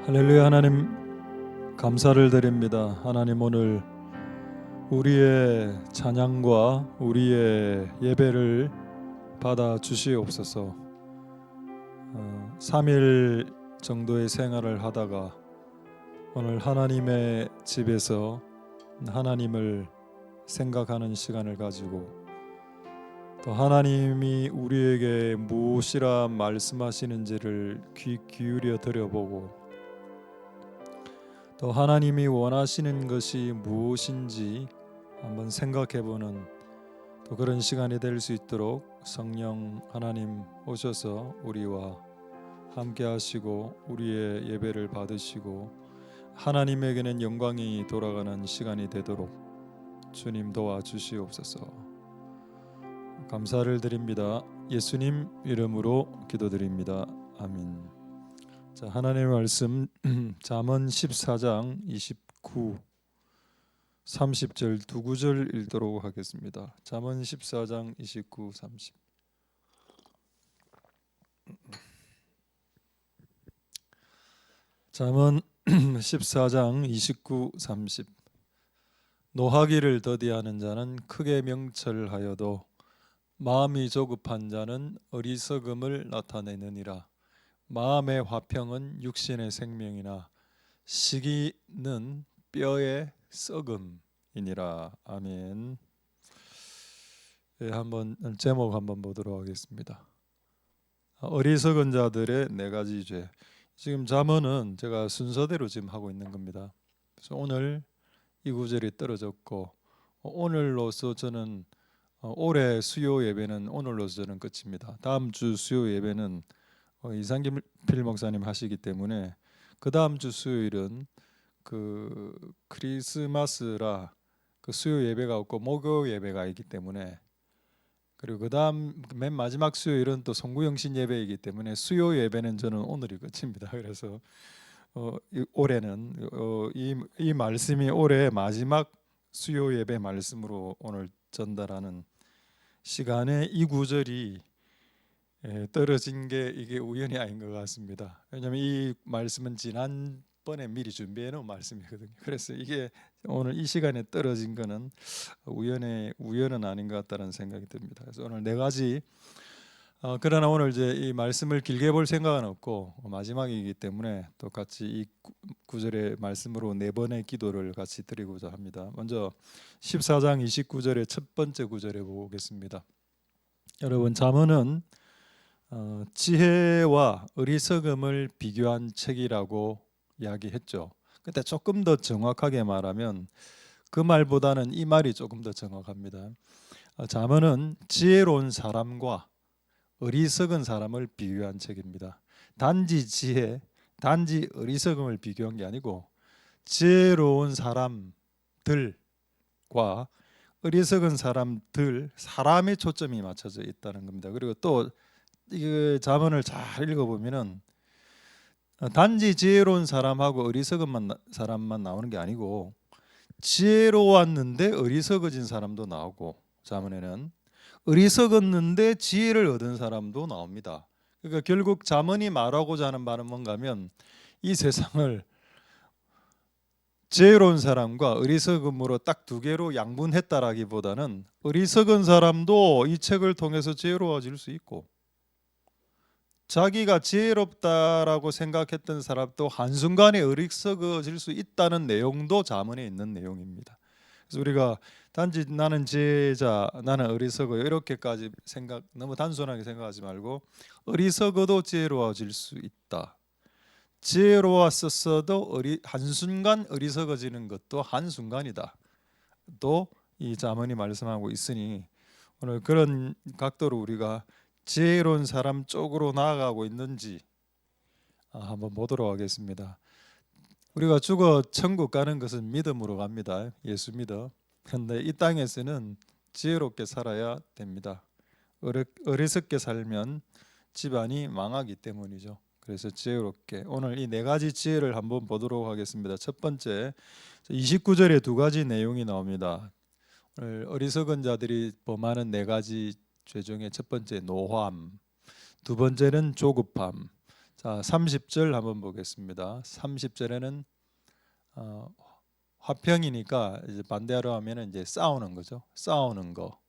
할렐루야. 하나님 감사를 드립니다. 하나님, 오늘 우리의 찬양과 우리의 예배를 받아 주시옵소서. 3일 정도의 생활을 하다가 오늘 하나님의 집에서 하나님을 생각하는 시간을 가지고 또 하나님이 우리에게 무엇이라 말씀하시는지를 귀 기울여 들여보고 또 하나님이 원하시는 것이 무엇인지 한번 생각해보는 또 그런 시간이 될 수 있도록 성령 하나님 오셔서 우리와 함께 하시고 우리의 예배를 받으시고 하나님에게는 영광이 돌아가는 시간이 되도록 주님 도와주시옵소서. 감사를 드립니다. 예수님 이름으로 기도드립니다. 아멘. 자, 하나님의 말씀 잠언 14장 29, 30절 두 구절 읽도록 하겠습니다. 잠언 14장 29, 30. 잠언 14장 29, 30. 노하기를 더디하는 자는 크게 명철하여도 마음이 조급한 자는 어리석음을 나타내느니라. 마음의 화평은 육신의 생명이나 시기는 뼈의 썩음이니라. 아멘. 한번 제목 한번 보도록 하겠습니다. 어리석은 자들의 네 가지 죄. 지금 잠언은 제가 순서대로 지금 하고 있는 겁니다. 그래서 오늘 이 구절이 떨어졌고 오늘로서 저는 올해 수요 예배는 오늘로서 저는 끝입니다. 다음 주 수요 예배는 이상길 목사님 하시기 때문에 그 다음 주 수요일은 그 크리스마스라 그 수요 예배가 없고 목요 예배가 있기 때문에, 그리고 그 다음 맨 마지막 수요일은 또 송구영신 예배이기 때문에 수요 예배는 저는 오늘이 끝입니다. 그래서 올해는 이 말씀이 올해 마지막 수요 예배 말씀으로 오늘 전달하는 시간에 이 구절이 떨어진 게 이게 우연이 아닌 것 같습니다. 왜냐하면 이 말씀은 지난번에 미리 준비해 놓은 말씀이거든요. 그래서 이게 오늘 이 시간에 떨어진 거는 우연은 아닌 것 같다는 생각이 듭니다. 그래서 오늘 네 가지 그러나 오늘 이제 이 말씀을 길게 볼 생각은 없고 마지막이기 때문에 또 같이 이 구절의 말씀으로 네 번의 기도를 같이 드리고자 합니다. 먼저 14장 29절의 첫 번째 구절에 보겠습니다. 여러분, 잠언은 지혜와 어리석음을 비교한 책이라고 이야기했죠. 근데 조금 더 정확하게 말하면 그 말보다는 이 말이 조금 더 정확합니다. 잠언은 지혜로운 사람과 어리석은 사람을 비교한 책입니다. 단지 지혜, 단지 어리석음을 비교한 게 아니고 지혜로운 사람들과 어리석은 사람의 초점이 맞춰져 있다는 겁니다. 그리고 또 이 잠언을 잘 읽어보면은 단지 지혜로운 사람하고 어리석은 사람만 나오는 게 아니고 지혜로웠는데 어리석어진 사람도 나오고, 잠언에는 어리석었는데 지혜를 얻은 사람도 나옵니다. 그러니까 결국 잠언이 말하고자 하는 말은 뭔가면 이 세상을 지혜로운 사람과 어리석음으로 딱 두 개로 양분했다라기보다는 어리석은 사람도 이 책을 통해서 지혜로워질 수 있고 자기가 지혜롭다라고 생각했던 사람도 한순간에 어리석어질 수 있다는 내용도 잠언에 있는 내용입니다. 그래서 우리가 단지 나는 지혜자, 나는 어리석어 이렇게까지 너무 단순하게 생각하지 말고 어리석어도 지혜로워질 수 있다. 지혜로웠었어도 한순간 어리석어지는 것도 한순간이다. 또 이 잠언이 말씀하고 있으니 오늘 그런 각도로 우리가 지혜로운 사람 쪽으로 나아가고 있는지 한번 보도록 하겠습니다. 우리가 죽어 천국 가는 것은 믿음으로 갑니다. 예수 믿어. 그런데 이 땅에서는 지혜롭게 살아야 됩니다. 어리석게 살면 집안이 망하기 때문이죠. 그래서 지혜롭게 오늘 이 네 가지 지혜를 한번 보도록 하겠습니다. 첫 번째 29절에 두 가지 내용이 나옵니다. 오늘 어리석은 자들이 범하는 네 가지 죄 중에 첫 번째 노함, 두 번째는 조급함, 자, 30절 한번 보겠습니다. 30절에는 화평이니까 이제 반대로 하면은 이제 싸우는 거죠. 싸우는 거.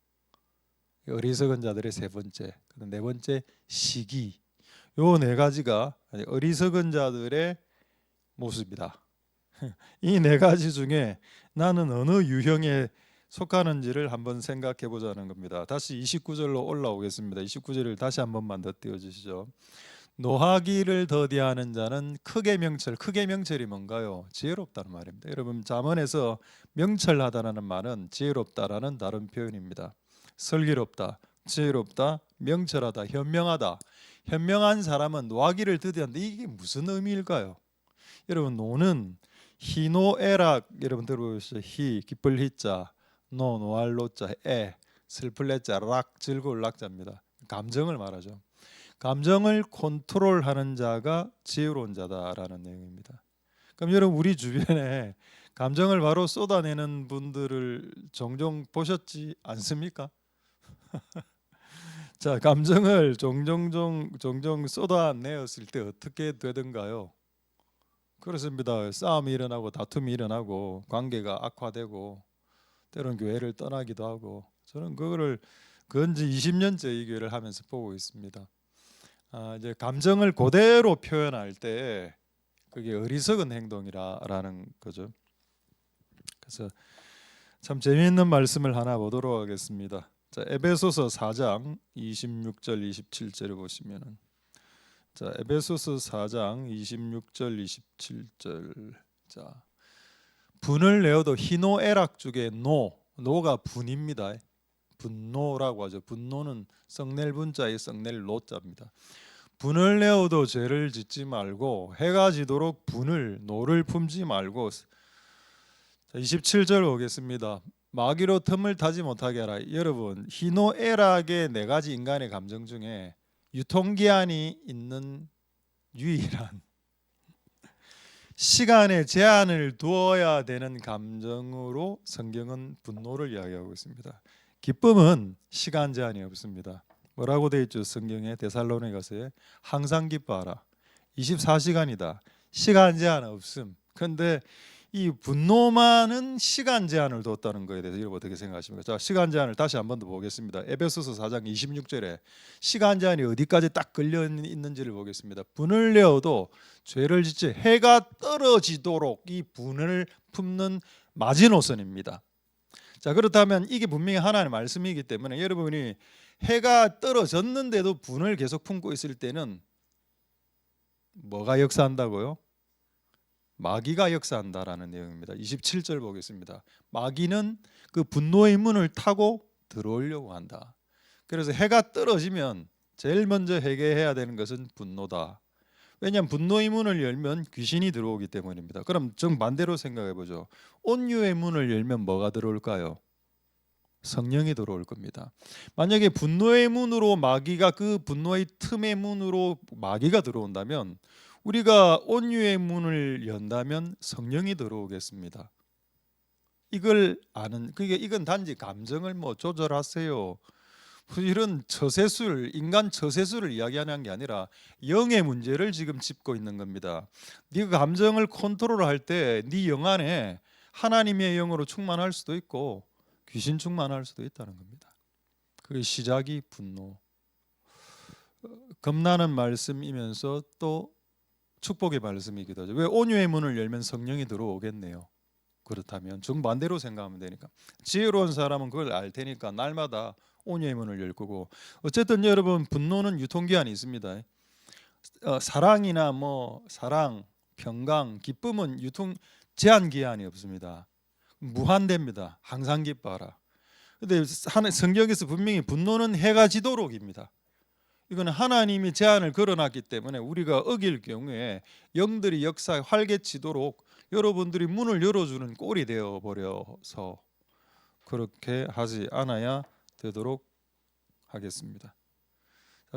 어리석은 자들의 세 번째. 네 번째 시기. 요 네 가지가 어리석은 자들의 모습이다. 이 네 가지 중에 나는 어느 유형에 속하는지를 한번 생각해 보자는 겁니다. 다시 29절로 올라오겠습니다. 29절을 다시 한 번만 더 띄워 주시죠. 노하기를 더디하는 자는 크게 명철. 크게 명철이 뭔가요? 지혜롭다는 말입니다. 여러분, 잠언에서 명철하다라는 말은 지혜롭다라는 다른 표현입니다. 슬기롭다, 지혜롭다, 명철하다, 현명하다. 현명한 사람은 노하기를 더디한다. 이게 무슨 의미일까요? 여러분, 노는 희노애락, 여러분 들어보셨죠? 희 기쁠 희자, 노 노할 노자, 애 슬플 애자, 락 즐거울 락자입니다. 감정을 말하죠. 감정을 컨트롤하는 자가 지혜로운 자다라는 내용입니다. 그럼 여러분, 우리 주변에 감정을 바로 쏟아내는 분들을 종종 보셨지 않습니까? 자, 감정을 종종 쏟아내었을 때 어떻게 되던가요? 그렇습니다. 싸움이 일어나고 다툼이 일어나고 관계가 악화되고 때로는 교회를 떠나기도 하고, 저는 그거를 근지 20년째 이 교회를 하면서 보고 있습니다. 이제 감정을 그대로 표현할 때 그게 어리석은 행동이라는 거죠. 그래서 참 재미있는 말씀을 하나 보도록 하겠습니다. 자, 에베소서 4장 26절 27절을 보시면은, 자, 에베소서 4장 26절 27절. 자, 분을 내어도 희노애락 중에 노가 분입니다. 분노라고 하죠. 분노는 썩낼 분자의 썩낼 노자입니다. 분을 내어도 죄를 짓지 말고 해가 지도록 노를 품지 말고. 27절 보겠습니다. 마귀로 틈을 타지 못하게 하라. 여러분, 희노애락의 네 가지 인간의 감정 중에 유통기한이 있는 유일한 시간에 제한을 두어야 되는 감정으로 성경은 분노를 이야기하고 있습니다. 기쁨은 시간 제한이 없습니다. 뭐라고 되어 있죠? 성경에 데살로니가서에 항상 기뻐하라. 24시간이다. 시간 제한 없음. 그런데 이 분노만은 시간 제한을 뒀다는 거에 대해서 여러분 어떻게 생각하십니까? 자, 시간 제한을 다시 한 번 더 보겠습니다. 에베소서 4장 26절에 시간 제한이 어디까지 딱 걸려 있는지를 보겠습니다. 분을 내어도 죄를 짓지 해가 떨어지도록 이 분을 품는 마지노선입니다. 자, 그렇다면 이게 분명히 하나님의 말씀이기 때문에 여러분이 해가 떨어졌는데도 분을 계속 품고 있을 때는 뭐가 역사한다고요? 마귀가 역사한다라는 내용입니다. 27절 보겠습니다. 마귀는 그 분노의 문을 타고 들어오려고 한다. 그래서 해가 떨어지면 제일 먼저 해결해야 되는 것은 분노다. 왜냐하면 분노의 문을 열면 귀신이 들어오기 때문입니다. 그럼 정반대로 생각해 보죠. 온유의 문을 열면 뭐가 들어올까요? 성령이 들어올 겁니다. 만약에 분노의 문으로 마귀가, 그 분노의 틈의 문으로 마귀가 들어온다면, 우리가 온유의 문을 연다면 성령이 들어오겠습니다. 이걸 아는, 그게 이건 단지 감정을 뭐 조절하세요, 이런 인간 처세술을 이야기하는 게 아니라 영의 문제를 지금 짚고 있는 겁니다. 네가 감정을 컨트롤할 때 네 영 안에 하나님의 영으로 충만할 수도 있고 귀신 충만할 수도 있다는 겁니다. 그게 시작이 분노. 겁나는 말씀이면서 또 축복의 말씀이기도 하죠. 왜 온유의 문을 열면 성령이 들어오겠네요. 그렇다면 정반대로 생각하면 되니까. 지혜로운 사람은 그걸 알 테니까 날마다 온유의 문을 열 거고. 어쨌든 여러분, 분노는 유통기한이 있습니다. 사랑이나 사랑, 평강, 기쁨은 제한 기한이 없습니다. 무한대입니다. 항상 기뻐하라. 근데 성경에서 분명히 분노는 해가 지도록입니다. 이거는 하나님이 제한을 걸어놨기 때문에 우리가 어길 경우에 영들이 역사에 활개치도록 여러분들이 문을 열어주는 꼴이 되어버려서 그렇게 하지 않아야 되도록 하겠습니다.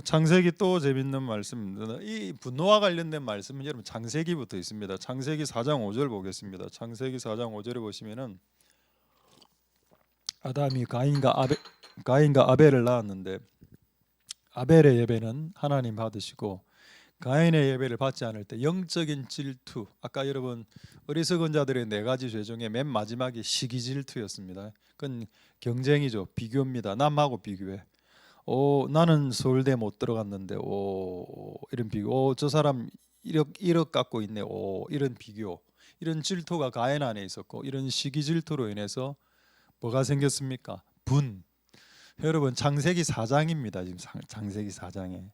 창세기 또 재밌는 말씀입니다. 이 분노와 관련된 말씀은 여러분 창세기부터 있습니다. 창세기 4장 5절 보겠습니다. 창세기 4장 5절에 보시면은 아담이 가인과 아벨을 낳았는데 아벨의 예배는 하나님 받으시고 가인의 예배를 받지 않을 때 영적인 질투. 아까 여러분 어리석은 자들의 네 가지 죄 중에 맨 마지막이 시기 질투였습니다. 그건 경쟁이죠. 비교입니다. 남하고 비교해. 나는 서울대 못 들어갔는데 이런 비교. 저 사람 1억 갖고 있네. 이런 비교. 이런 질투가 가인 안에 있었고, 이런 시기 질투로 인해서 뭐가 생겼습니까? 분. 여러분 창세기 4장입니다. 지금 창세기 4장에.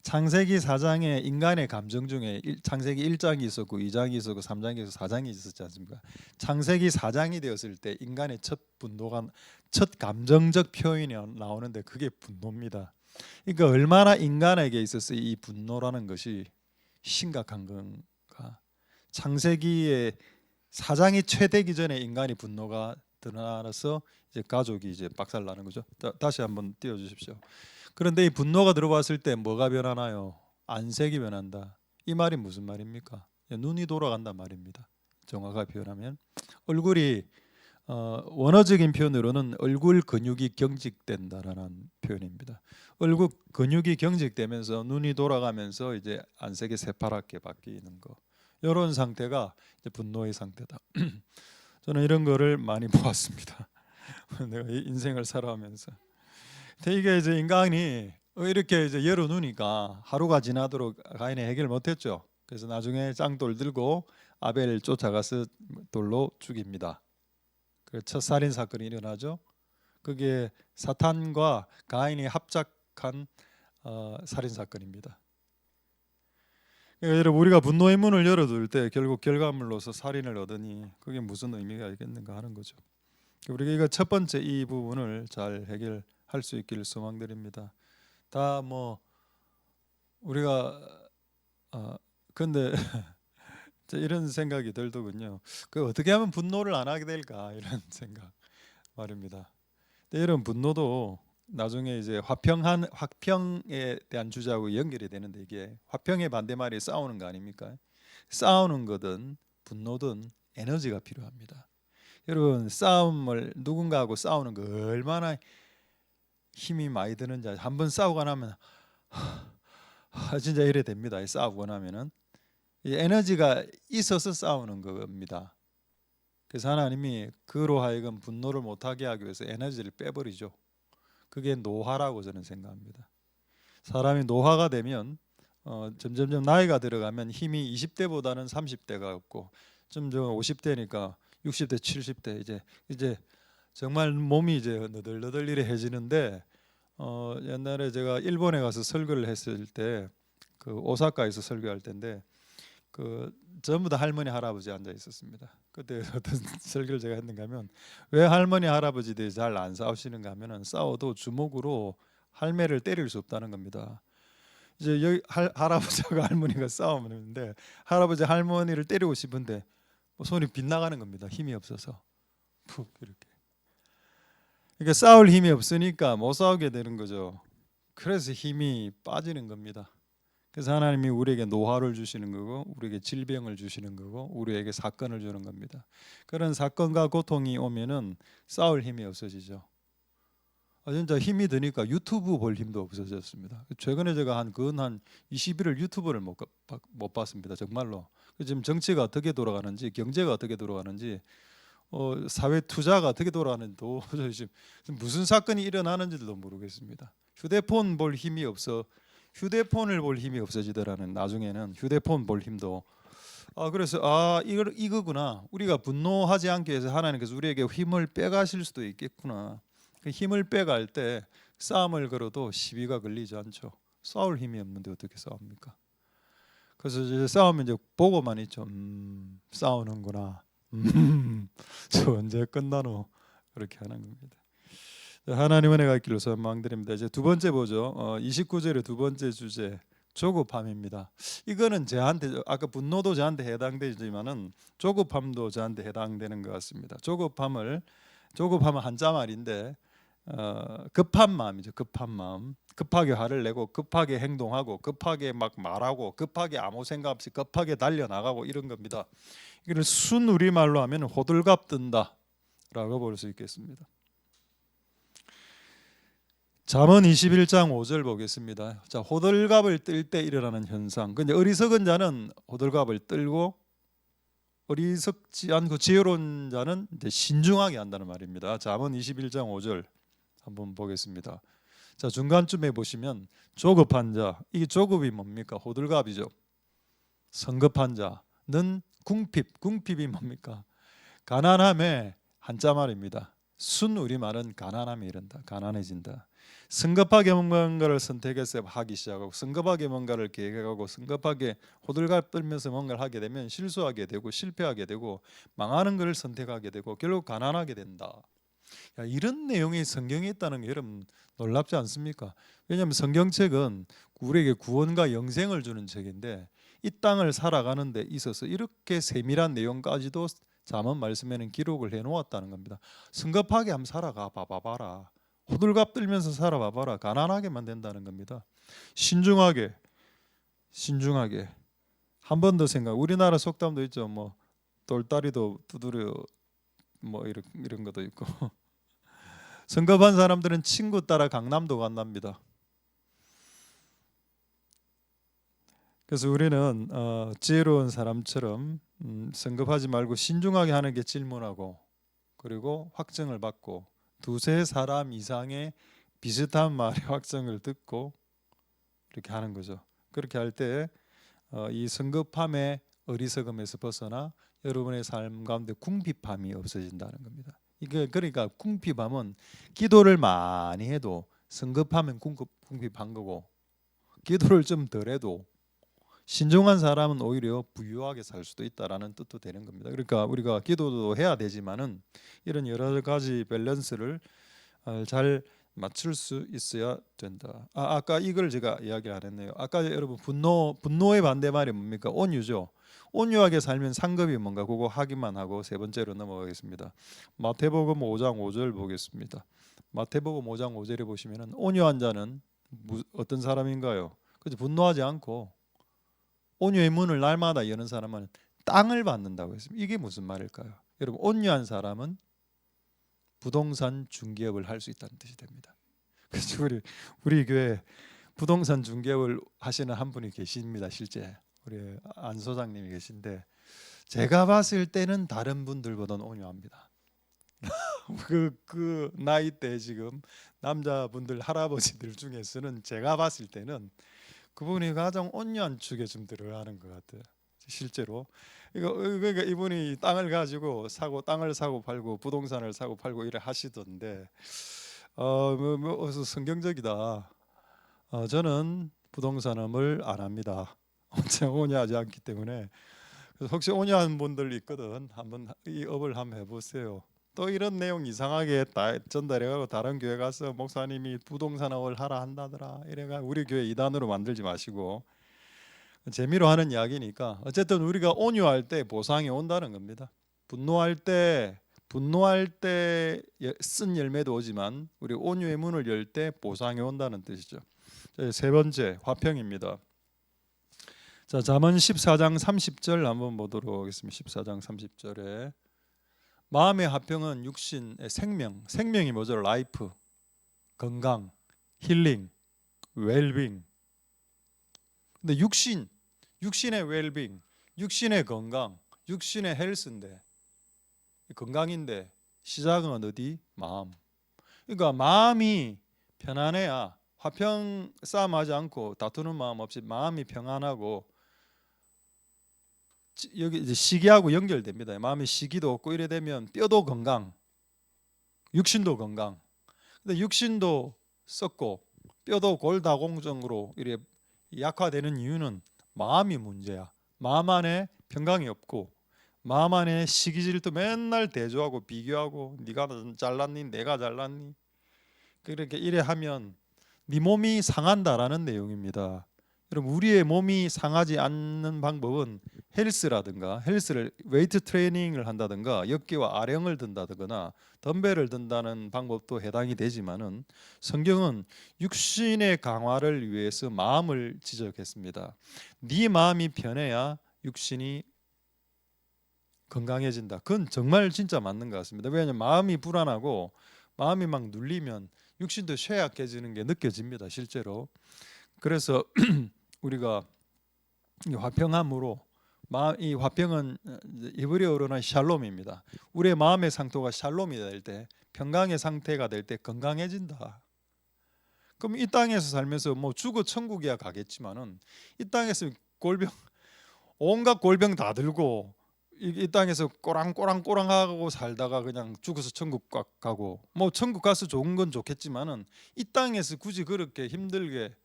창세기 4장에 인간의 감정 중에 창세기 1장이 있었고 2장이 있었고 3장이 있었고 4장이 있었지 않습니까? 창세기 4장이 되었을 때 인간의 첫 분노가, 첫 감정적 표현이 나오는데 그게 분노입니다. 그러니까 얼마나 인간에게 있어서 이 분노라는 것이 심각한 건가? 창세기의 4장이 최대기 전에 인간이 분노가 드러나서 이제 가족이 이제 박살나는 거죠. 다시 한번 띄워주십시오. 그런데 이 분노가 들어왔을 때 뭐가 변하나요? 안색이 변한다. 이 말이 무슨 말입니까? 눈이 돌아간단 말입니다. 정확하게 표현하면 얼굴이 원어적인 표현으로는 얼굴 근육이 경직된다라는 표현입니다. 얼굴 근육이 경직되면서 눈이 돌아가면서 이제 안색이 새파랗게 바뀌는 거. 이런 상태가 이제 분노의 상태다. 저는 이런 거를 많이 보았습니다. 내가 인생을 살아가면서. 이게 이제 인간이 이렇게 이제 열어놓으니까 하루가 지나도록 가인이 해결 못했죠. 그래서 나중에 짱돌 들고 아벨 쫓아가서 돌로 죽입니다. 그 첫 살인 사건이 일어나죠. 그게 사탄과 가인이 합작한 살인 사건입니다. 그러니까 여러분 우리가 분노의 문을 열어둘 때 결국 결과물로서 살인을 얻으니 그게 무슨 의미가 있겠는가 하는 거죠. 우리가 이거 첫 번째 이 부분을 잘 해결할 수 있기를 소망드립니다. 다 뭐 우리가 근데 이런 생각이 들더군요. 그 어떻게 하면 분노를 안 하게 될까 이런 생각 말입니다. 근데 이런 분노도 나중에 이제 화평에 대한 주제하고 연결이 되는데 이게 화평의 반대말이 싸우는 거 아닙니까? 싸우는 거든 분노든 에너지가 필요합니다. 여러분 싸움을 누군가하고 싸우는 거 얼마나 힘이 많이 드는지 한번 싸우고 나면 진짜 이래 됩니다. 싸우고 나면은 이 에너지가 있어서 싸우는 겁니다. 그래서 하나님이 그로 하여금 분노를 못하게 하기 위해서 에너지를 빼버리죠. 그게 노화라고 저는 생각합니다. 사람이 노화가 되면 점점점 나이가 들어가면 힘이 20대보다는 30대가 없고 점점 50대니까 60대, 70대 이제 정말 몸이 이제 너덜너덜이해지는데 옛날에 제가 일본에 가서 설교를 했을 때 그 오사카에서 설교할 때인데 그 전부 다 할머니 할아버지 앉아 있었습니다. 그때 어떤 설교를 제가 했는가 하면 왜 할머니 할아버지들이 잘 안 싸우시는가 하면은 싸워도 주먹으로 할매를 때릴 수 없다는 겁니다. 이제 여기 할아버지하고 할머니가 싸우는데 할아버지 할머니를 때리고 싶은데 손이 빗나가는 겁니다. 힘이 없어서 푹 이렇게. 그러니까 싸울 힘이 없으니까 못 싸우게 되는 거죠. 그래서 힘이 빠지는 겁니다. 그래서 하나님이 우리에게 노화를 주시는 거고 우리에게 질병을 주시는 거고 우리에게 사건을 주는 겁니다. 그런 사건과 고통이 오면은 싸울 힘이 없어지죠. 진짜 힘이 드니까 유튜브 볼 힘도 없어졌습니다. 최근에 제가 한 21일 유튜브를 못 봤습니다. 정말로. 지금 정치가 어떻게 돌아가는지 경제가 어떻게 돌아가는지 사회 투자가 어떻게 돌아가는지도 지금 무슨 사건이 일어나는지도 모르겠습니다. 휴대폰을 볼 힘이 없어지더라는 나중에는 휴대폰 볼 힘도 그래서 이거구나. 우리가 분노하지 않기 위해서 하나님께서 우리에게 힘을 빼가실 수도 있겠구나. 그 힘을 빼갈 때 싸움을 걸어도 시비가 걸리지 않죠. 싸울 힘이 없는데 어떻게 싸웁니까? 그래서 이제 싸우면 이제 보고만 있죠. 싸우는구나. 저 언제 끝나노? 그렇게 하는 겁니다. 하나님 은혜가 있기를 소망드립니다. 이제 두 번째 보죠. 29절의 두 번째 주제 조급함입니다. 이거는 저한테 아까 분노도 저한테 해당되지만은 조급함도 저한테 해당되는 것 같습니다. 조급함은 한자 말인데 급한 마음이죠. 급한 마음. 급하게 화를 내고 급하게 행동하고 급하게 막 말하고 급하게 아무 생각 없이 급하게 달려나가고 이런 겁니다. 이걸 순 우리말로 하면 호들갑 뜬다라고 볼 수 있겠습니다. 잠언 21장 5절 보겠습니다. 자, 호들갑을 뜰 때 일어나는 현상. 근데 어리석은 자는 호들갑을 떨고 어리석지 않고 지혜로운 자는 이제 신중하게 한다는 말입니다. 잠언 21장 5절 한번 보겠습니다. 자, 중간쯤에 보시면 조급한 자, 이게 조급이 뭡니까? 호들갑이죠. 성급한 자는 궁핍이 뭡니까? 가난함의 한자 말입니다. 순 우리말은 가난함이 이른다. 가난해진다. 성급하게 뭔가를 선택해서 하기 시작하고 성급하게 뭔가를 계획하고 성급하게 호들갑 떨면서 뭔가를 하게 되면 실수하게 되고 실패하게 되고 망하는 것을 선택하게 되고 결국 가난하게 된다. 야, 이런 내용이 성경에 있다는 게 여러분 놀랍지 않습니까? 왜냐하면 성경책은 우리에게 구원과 영생을 주는 책인데 이 땅을 살아가는 데 있어서 이렇게 세밀한 내용까지도 잠언 말씀에는 기록을 해놓았다는 겁니다. 성급하게 한번 살아가 봐봐라. 호들갑 떨면서 살아봐봐라. 가난하게만 된다는 겁니다. 신중하게 한 번 더 생각. 우리나라 속담도 있죠. 뭐 돌다리도 두드려 뭐 이런 것도 있고. 성급한 사람들은 친구 따라 강남도 간답니다. 그래서 우리는 지혜로운 사람처럼 성급하지 말고 신중하게 하는 게 질문하고 그리고 확증을 받고 두세 사람 이상의 비슷한 말의 확증을 듣고 이렇게 하는 거죠. 그렇게 할 때 이 성급함의 어리석음에서 벗어나 여러분의 삶 가운데 궁핍함이 없어진다는 겁니다. 이게 그러니까 궁핍함은 기도를 많이 해도 성급하면 궁핍한 거고 기도를 좀 덜 해도 신중한 사람은 오히려 부유하게 살 수도 있다라는 뜻도 되는 겁니다. 그러니까 우리가 기도도 해야 되지만은 이런 여러 가지 밸런스를 잘 맞출 수 있어야 된다. 아까 이걸 제가 이야기 안 했네요. 아까 여러분 분노의 반대말이 뭡니까? 온유죠. 온유하게 살면 상급이 뭔가 그거 하기만 하고 세 번째로 넘어가겠습니다. 마태복음 5장 5절 보겠습니다. 마태복음 5장 5절에 보시면은 온유한 자는 어떤 사람인가요? 그죠? 분노하지 않고 온유의 문을 날마다 여는 사람은 땅을 받는다고 했습니다. 이게 무슨 말일까요? 여러분 온유한 사람은 부동산 중개업을 할 수 있다는 뜻이 됩니다. 그래서 우리 교회 부동산 중개업을 하시는 한 분이 계십니다. 실제 우리 안 소장님이 계신데 제가 봤을 때는 다른 분들보다는 온유합니다. 그 나이 때 지금 남자분들 할아버지들 중에서는 제가 봤을 때는 그분이 가장 온유한 축에 좀 들어가는 것 같아요. 실제로 그러니까 이분이 땅을 가지고 땅을 사고 팔고 부동산을 사고 팔고 이래 하시던데 성경적이다. 저는 부동산업을 안 합니다. 제가 온유하지 않기 때문에. 그래서 혹시 온유한 분들 있거든 한번 이 업을 한번 해보세요. 또 이런 내용 이상하게 전달해가고 다른 교회 가서 목사님이 부동산업을 하라 한다더라 이래가 우리 교회 이단으로 만들지 마시고 재미로 하는 이야기니까 어쨌든 우리가 온유할 때 보상이 온다는 겁니다. 분노할 때 쓴 열매도 오지만 우리 온유의 문을 열 때 보상이 온다는 뜻이죠. 세 번째 화평입니다. 자, 잠언 14장 30절 한번 보도록 하겠습니다. 14장 30절에 마음의 화평은 육신의 생명이 뭐죠? 라이프, 건강, 힐링, 웰빙. 근데 육신의 웰빙, 육신의 건강, 육신의 헬스인데 건강인데 시작은 어디? 마음. 그러니까 마음이 편안해야 화평 싸움하지 않고 다투는 마음 없이 마음이 평안하고 여기 이제 시기하고 연결됩니다. 마음이 시기도 없고 이래 되면 뼈도 건강, 육신도 건강. 근데 육신도 썩고 뼈도 골다공증으로 이래 약화되는 이유는 마음이 문제야. 마음 안에 평강이 없고 마음 안에 시기질투 맨날 대조하고 비교하고 네가 잘났니 내가 잘났니 그렇게 이래 하면 네 몸이 상한다라는 내용입니다. 여러분 우리의 몸이 상하지 않는 방법은 헬스라든가 헬스를 웨이트 트레이닝을 한다든가 역기와 아령을 든다거나 덤벨을 든다는 방법도 해당이 되지만은 성경은 육신의 강화를 위해서 마음을 지적했습니다. 네 마음이 편해야 육신이 건강해진다. 그건 정말 진짜 맞는 것 같습니다. 왜냐하면 마음이 불안하고 마음이 막 눌리면 육신도 쇠약해지는 게 느껴집니다, 실제로. 그래서 우리가 이 화평함으로 이 화평은 히브리어로는 샬롬입니다. 우리의 마음의 상태가 샬롬이 될 때, 평강의 상태가 될 때 건강해진다. 그럼 이 땅에서 살면서 뭐 죽어 천국이야 가겠지만은 이 땅에서 골병 온갖 골병 다 들고 이 땅에서 꼬랑꼬랑하고 살다가 그냥 죽어서 천국 가고, 뭐 천국 가서 좋은 건 좋겠지만은 이 땅에서 굳이 그렇게 힘들게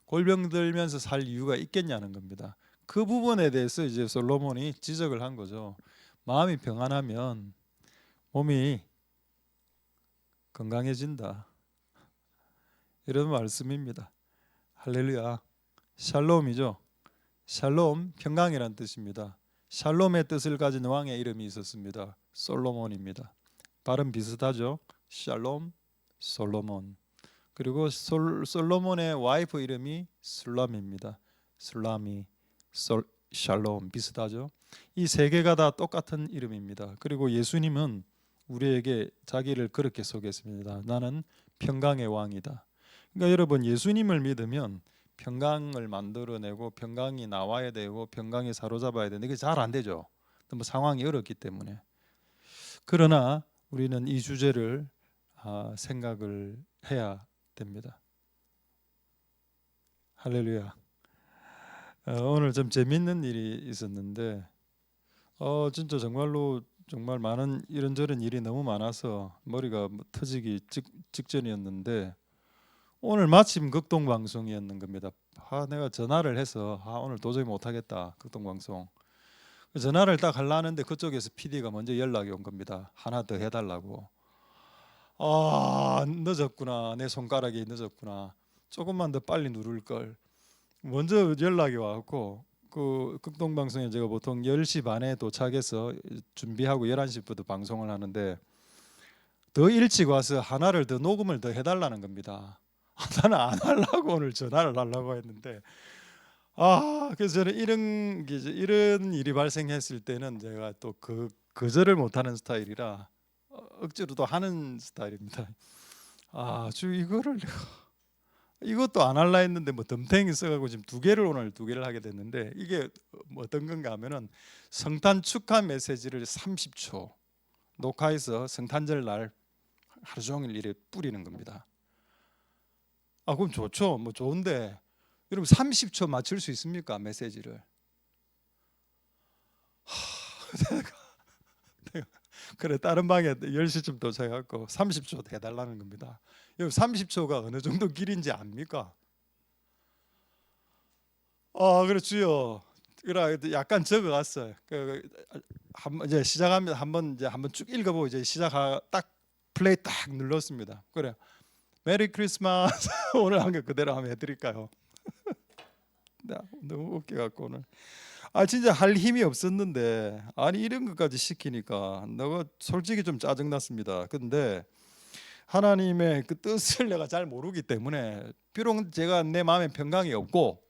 골병 들면서 살 이유가 있겠냐는 겁니다. 그 부분에 대해서 이제 솔로몬이 지적을 한 거죠. 마음이 평안하면 몸이 건강해진다, 이런 말씀입니다. 할렐루야. 샬롬이죠. 샬롬, 평강이란 뜻입니다. 샬롬의 뜻을 가진 왕의 이름이 있었습니다. 솔로몬입니다. 발음 비슷하죠. 샬롬, 솔로몬. 그리고 솔로몬의 와이프 이름이 술람입니다. 술람이, 샬롬, 비슷하죠. 이 세 개가 다 똑같은 이름입니다. 그리고 예수님은 우리에게 자기를 그렇게 소개했습니다. 나는 평강의 왕이다. 그러니까 여러분, 예수님을 믿으면 평강을 만들어내고 평강이 나와야 되고 평강에 사로잡아야 되는데 이게 잘 안 되죠. 너무 상황이 어렵기 때문에. 그러나 우리는 이 주제를 생각을 해야 됩니다. 할렐루야. 오늘 좀 재밌는 일이 있었는데 진짜 정말로 정말 많은 이런저런 일이 너무 많아서 머리가 터지기 직전이었는데 오늘 마침 극동 방송이었는 겁니다. 내가 전화를 해서 오늘 도저히 못하겠다, 극동 방송. 전화를 딱 하려는데 그쪽에서 PD가 먼저 연락이 온 겁니다. 하나 더 해달라고. 늦었구나, 내 손가락이 늦었구나, 조금만 더 빨리 누를 걸. 먼저 연락이 와갖고 그 극동 방송에 제가 보통 10시 반에 도착해서 준비하고 11시부터 방송을 하는데 더 일찍 와서 하나를 더 녹음을 더 해달라는 겁니다. 나는 안 하려고 오늘 전화를 하려고 했는데 그래서 저는 이런 일이 발생했을 때는 제가 또 거절을 못하는 스타일이라 억지로 또 하는 스타일입니다. 이것도 안 할라 했는데 뭐 덤탱이 써가지고 지금 두 개를 하게 됐는데 이게 뭐 어떤 건가 하면은 성탄 축하 메시지를 30초 녹화해서 성탄절 날 하루 종일 이렇게 뿌리는 겁니다. 그럼 좋죠. 뭐 좋은데 여러분 30초 맞출 수 있습니까? 메시지를. 그래, 다른 방에 10시쯤 도착해갖고 30초 해달라는 겁니다. 여러분 30초가 어느 정도 길인지 압니까? 그래 주요. 그래 약간 적어갔어요. 이제 시작합니다. 한번 쭉 읽어보고 이제 딱 플레이 딱 눌렀습니다. 그래, 메리 크리스마스. 오늘 한 거 그대로 한번 해드릴까요? 너무 웃겨갖고 오늘 진짜 할 힘이 없었는데 이런 것까지 시키니까 내가 솔직히 좀 짜증났습니다. 근데 하나님의 그 뜻을 내가 잘 모르기 때문에 비록 제가 내 마음에 평강이 없고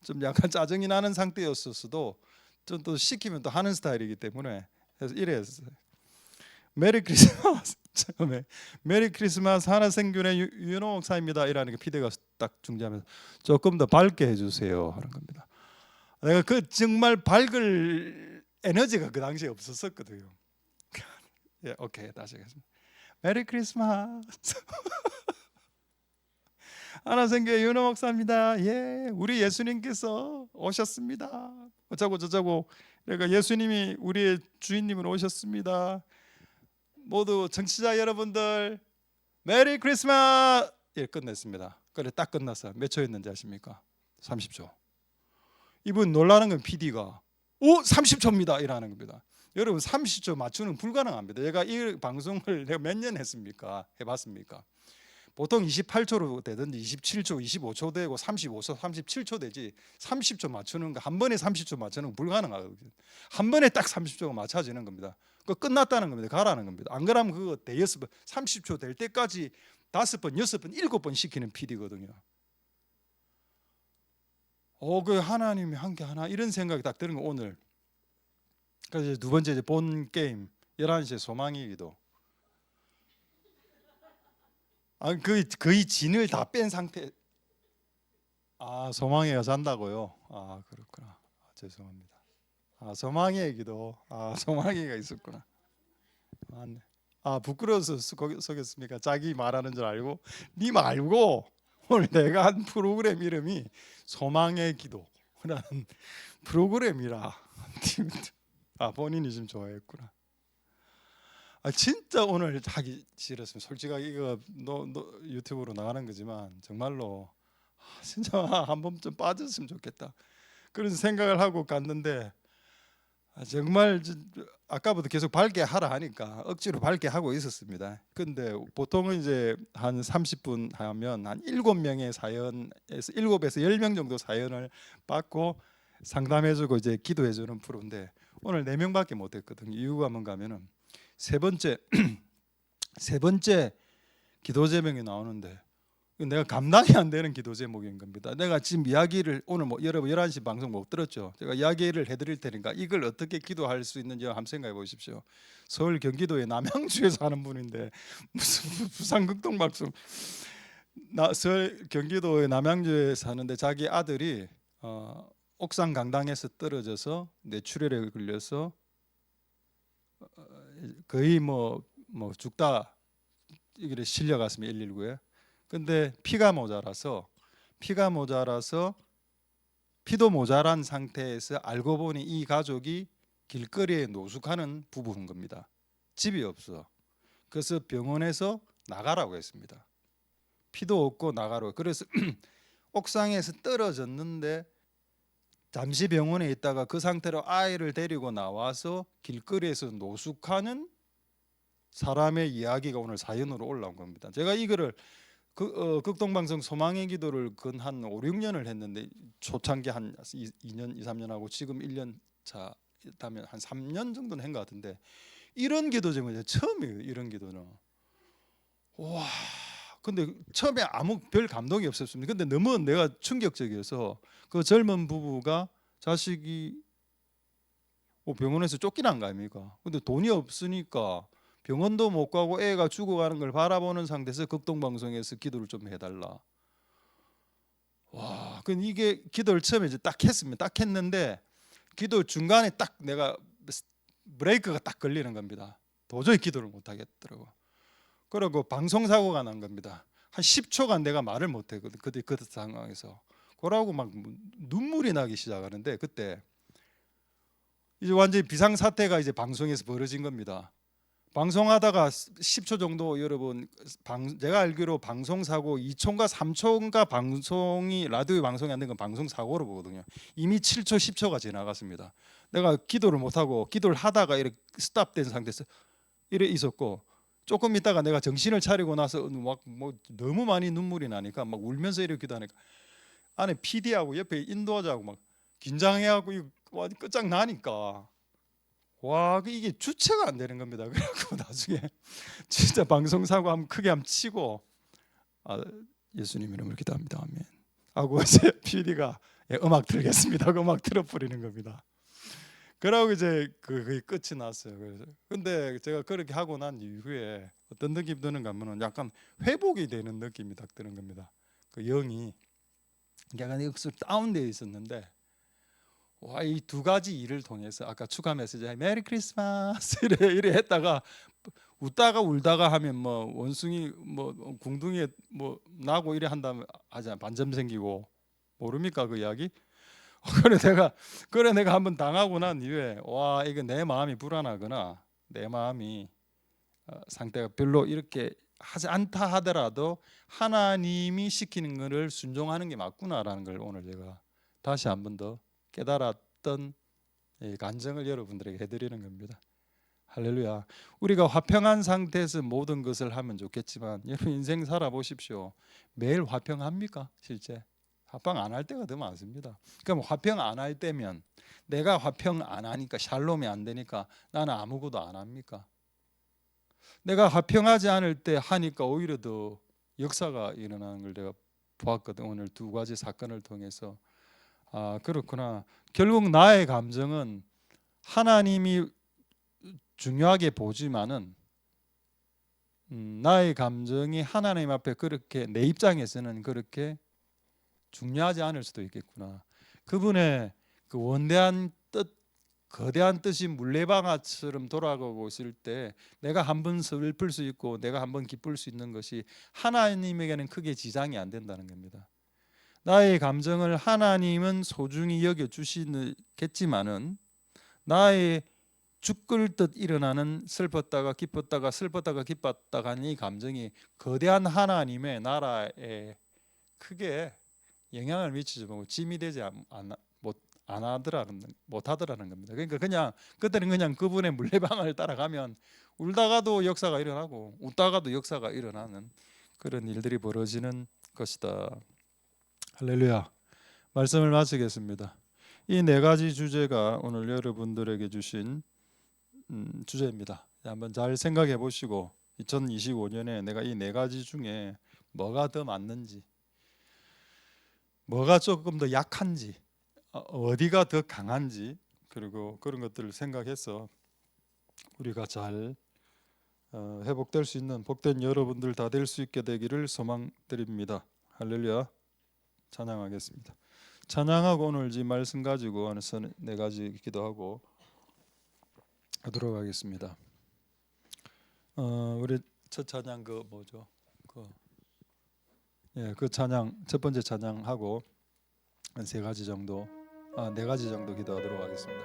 좀 약간 짜증이 나는 상태였었어도 좀 또 시키면 또 하는 스타일이기 때문에 그래서 이랬어요. 메리 크리스마스. 처음에 메리 크리스마스 하나생균의 윤호 목사입니다 이라는 게 피디가 딱 중지하면서 조금 더 밝게 해주세요 하는 겁니다. 내가 정말 밝을 에너지가 그 당시에 없었거든요. 오케이, 다시 하겠습니다. 메리 크리스마스. 하나생교회 윤호 목사입니다. 우리 예수님께서 오셨습니다. 어쩌고 저쩌고. 그러니까 예수님이 우리의 주인님으로 오셨습니다. 모두 정치자 여러분들 메리 크리스마스. 끝냈습니다. 그래 딱 끝났어요. 몇 초였는지 아십니까? 30초. 이분 놀라는 건 PD가 30초입니다 이라는 겁니다. 여러분 30초 맞추는 불가능합니다. 제가 이 방송을 내가 몇 년 했습니까? 해봤습니까? 보통 28초로 되든지 27초, 25초 되고 35초, 37초 되지 30초 맞추는 거, 한 번에 30초 맞추는 거 불가능하거든요. 한 번에 딱 30초가 맞춰지는 겁니다. 끝났다는 겁니다. 가라는 겁니다. 안 그러면 그거 대여섯 번 30초 될 때까지 5번, 6번, 7번 시키는 PD거든요. 그 하나님이 한 게 하나 이런 생각이 딱 드는 거 오늘. 그래서 두 번째 이제 본 게임 11시에 소망의 기도. 거의 진을 다 뺀 상태. 소망이가 잔다고요? 그렇구나. 죄송합니다. 소망이의 기도. 소망이가 있었구나. 네. 부끄러워서 속였습니까? 자기 말하는 줄 알고. 니 말고 오늘 내가 한 프로그램 이름이 소망의 기도라는 프로그램이라. 본인이 좀 좋아했구나. 진짜 오늘 하기 싫었습니다. 솔직하게 이거 유튜브로 나가는 거지만 정말로 진짜 한 번쯤 빠졌으면 좋겠다 그런 생각을 하고 갔는데, 정말 아까부터 계속 밝게 하라 하니까 억지로 밝게 하고 있었습니다. 근데 보통은 이제 한 30분 하면 한 7명의 사연에서 7에서 10명 정도 사연을 받고 상담해주고 이제 기도해주는 프로인데, 오늘 4명밖에 못했거든요. 이유가 뭔가 하면은 세 번째 기도 제목이 나오는데 내가 감당이 안 되는 기도 제목인 겁니다. 내가 지금 이야기를 오늘 여러분 11시 방송 못 들었죠? 제가 이야기를 해드릴 테니까 이걸 어떻게 기도할 수 있는지 한번 생각해 보십시오. 서울 경기도의 남양주에 사는 분인데 무슨 부산 극동방송, 서울 경기도의 남양주에 사는데 자기 아들이 옥상 강당에서 떨어져서 뇌출혈에 걸려서 거의 뭐 죽다 이렇게 실려갔습니다. 119에. 근데 피도 모자란 상태에서 알고 보니 이 가족이 길거리에 노숙하는 부부인 겁니다. 집이 없어. 그래서 병원에서 나가라고 했습니다. 피도 없고 나가라고. 그래서 옥상에서 떨어졌는데 잠시 병원에 있다가 그 상태로 아이를 데리고 나와서 길거리에서 노숙하는 사람의 이야기가 오늘 사연으로 올라온 겁니다. 제가 이거를 극동방송 소망의 기도를 한 5, 6년을 했는데, 초창기 한 2년, 2, 3년 하고 지금 1년 차 있다면 한 3년 정도는 한 것 같은데, 이런 기도 제목이 처음이에요. 이런 기도는. 와, 근데 처음에 아무 별 감동이 없었습니다. 근데 너무 내가 충격적이어서 그 젊은 부부가 자식이 병원에서 쫓겨난 거 아닙니까? 근데 돈이 없으니까 병원도 못 가고 애가 죽어가는 걸 바라보는 상태에서 극동방송에서 기도를 좀 해달라. 와, 그 이게 기도를 처음에 이제 딱 했습니다. 딱 했는데 기도 중간에 딱 내가 브레이크가 딱 걸리는 겁니다. 도저히 기도를 못 하겠더라고. 그리고 방송 사고가 난 겁니다. 한 10초간 내가 말을 못 했거든. 그 상황에서. 그러고 막 눈물이 나기 시작하는데, 그때 이제 완전히 비상 사태가 이제 방송에서 벌어진 겁니다. 방송하다가 10초 정도, 여러분, 제가 알기로 방송 사고 2초인가 3초인가 방송이 라디오 방송이 안 된 건 방송 사고로 보거든요. 이미 7초 10초가 지나갔습니다. 내가 기도를 못 하고 기도를 하다가 이렇게 스탑된 상태에서 이래 있었고, 조금 있다가 내가 정신을 차리고 나서 막 너무 많이 눈물이 나니까 막 울면서 이렇게 기도하니까 안에 PD하고 옆에 인도하자고 막 긴장해하고 끝장나니까 와, 이게 주체가 안 되는 겁니다. 그래갖고 나중에 진짜 방송 사고 한번 크게 한번 치고 예수님 이름으로 기도합니다. 아멘. 하고 이제 PD가 음악 틀겠습니다. 그 음악 틀어버리는 겁니다. 그러고 이제 그게 끝이 났어요. 그래서 근데 제가 그렇게 하고 난 이후에 어떤 느낌 드는가 하면은 약간 회복이 되는 느낌이 딱 드는 겁니다. 그 영이 약간 역수 다운되어 있었는데, 와, 이 두 가지 일을 통해서 아까 축하 메시지 메리 크리스마스 이래 했다가 웃다가 울다가 하면 원숭이 궁둥이에 나고 이래 한다면 하잖아, 반점 생기고. 모릅니까 그 이야기? 그래 내가 한번 당하고 난 이후에 와, 이거 내 마음이 불안하거나 내 마음이 상태가 별로 이렇게 하지 않다 하더라도 하나님이 시키는 것을 순종하는 게 맞구나라는 걸 오늘 제가 다시 한 번 더 깨달았던 간증을 여러분들에게 해드리는 겁니다. 할렐루야. 우리가 화평한 상태에서 모든 것을 하면 좋겠지만, 여러분 인생 살아보십시오. 매일 화평합니까? 실제 화평 안 할 때가 더 많습니다. 그럼 화평 안 할 때면, 내가 화평 안 하니까 샬롬이 안 되니까 나는 아무것도 안 합니까? 내가 화평하지 않을 때 하니까 오히려 더 역사가 일어나는 걸 내가 보았거든. 오늘 두 가지 사건을 통해서 그렇구나. 결국 나의 감정은 하나님이 중요하게 보지만은 나의 감정이 하나님 앞에 그렇게 내 입장에서는 그렇게 중요하지 않을 수도 있겠구나. 그분의 그 원대한 뜻, 거대한 뜻이 물레방아처럼 돌아가고 있을 때 내가 한번 슬플 수 있고 내가 한번 기쁠 수 있는 것이 하나님에게는 크게 지장이 안 된다는 겁니다. 나의 감정을 하나님은 소중히 여겨주시겠지만은 나의 죽을 듯 일어나는 슬펐다가 기뻤다가 슬펐다가 기뻤다가 하는 이 감정이 거대한 하나님의 나라에 크게 영향을 미치지 못하고 짐이 되지 못하더라는 겁니다. 그러니까 그냥 그때는 그냥 그분의 물레방아를 따라가면 울다가도 역사가 일어나고 웃다가도 역사가 일어나는 그런 일들이 벌어지는 것이다. 할렐루야. 말씀을 마치겠습니다. 이 네 가지 주제가 오늘 여러분들에게 주신 주제입니다. 한번 잘 생각해 보시고 2025년에 내가 이 네 가지 중에 뭐가 더 맞는지, 뭐가 조금 더 약한지, 어디가 더 강한지, 그리고 그런 것들을 생각해서 우리가 잘 회복될 수 있는 복된 여러분들 다 될 수 있게 되기를 소망드립니다. 할렐루야. 찬양하겠습니다. 찬양하고 오늘 이 말씀 가지고 네 가지 기도하고 하도록 하겠습니다. 우리 첫 찬양 그 뭐죠? 그 찬양 첫 번째 찬양하고 한 세 가지 정도, 네 가지 정도 기도하도록 하겠습니다.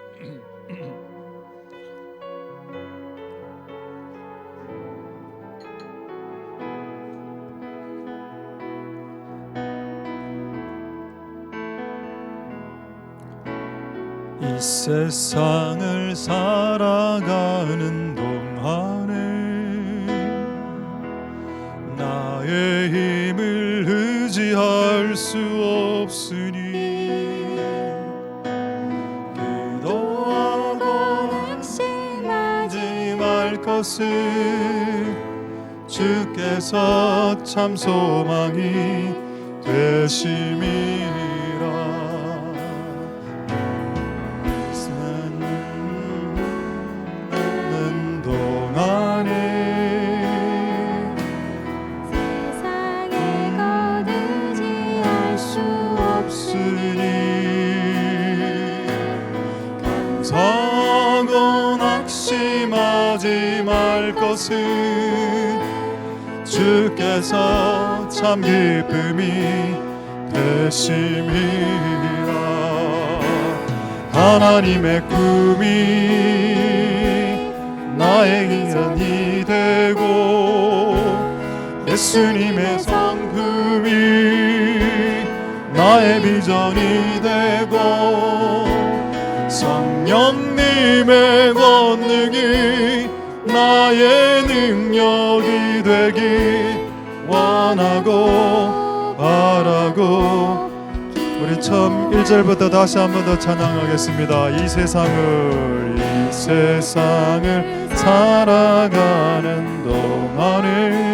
이 세상을 살아가는 동안에 나의 힘을 의지할 수 없으니 기도하고 낙심하지 말 것을 주께서 참 소망이 되심이라. 감사하고 낙심하지 말 것은 주께서 참 기쁨이 되심이라. 하나님의 꿈이 나의 기전이 되고 예수님의 성품이 나의 비전이 되고 성령님의 권능이 나의 능력이 되길 원하고 바라고. 우리 처음 1절부터 다시 한 번 더 찬양하겠습니다. 이 세상을 살아가는 동안에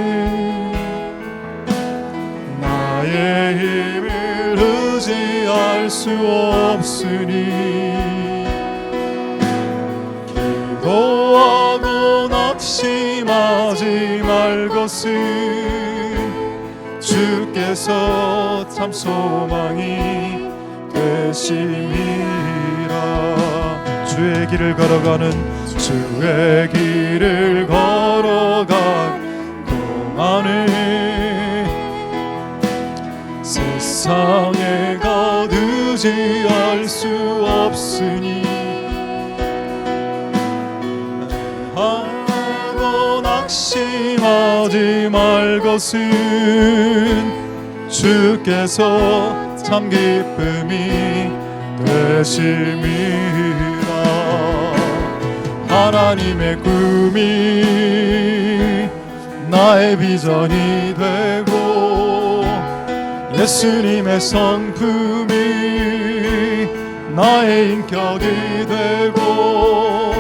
나의 힘을 의지할 수 없으니 기도하고 낙심하지 말 것은 주께서 참 소망이 되심이라. 주의 길을 걸어가는 동안에 세상에 거두지할 수 없으니 하고 낙심하지 말 것은 주께서 참 기쁨이 되심이라. 하나님의 꿈이 나의 비전이 되고 예수님의 성품이 나의 인격이 되고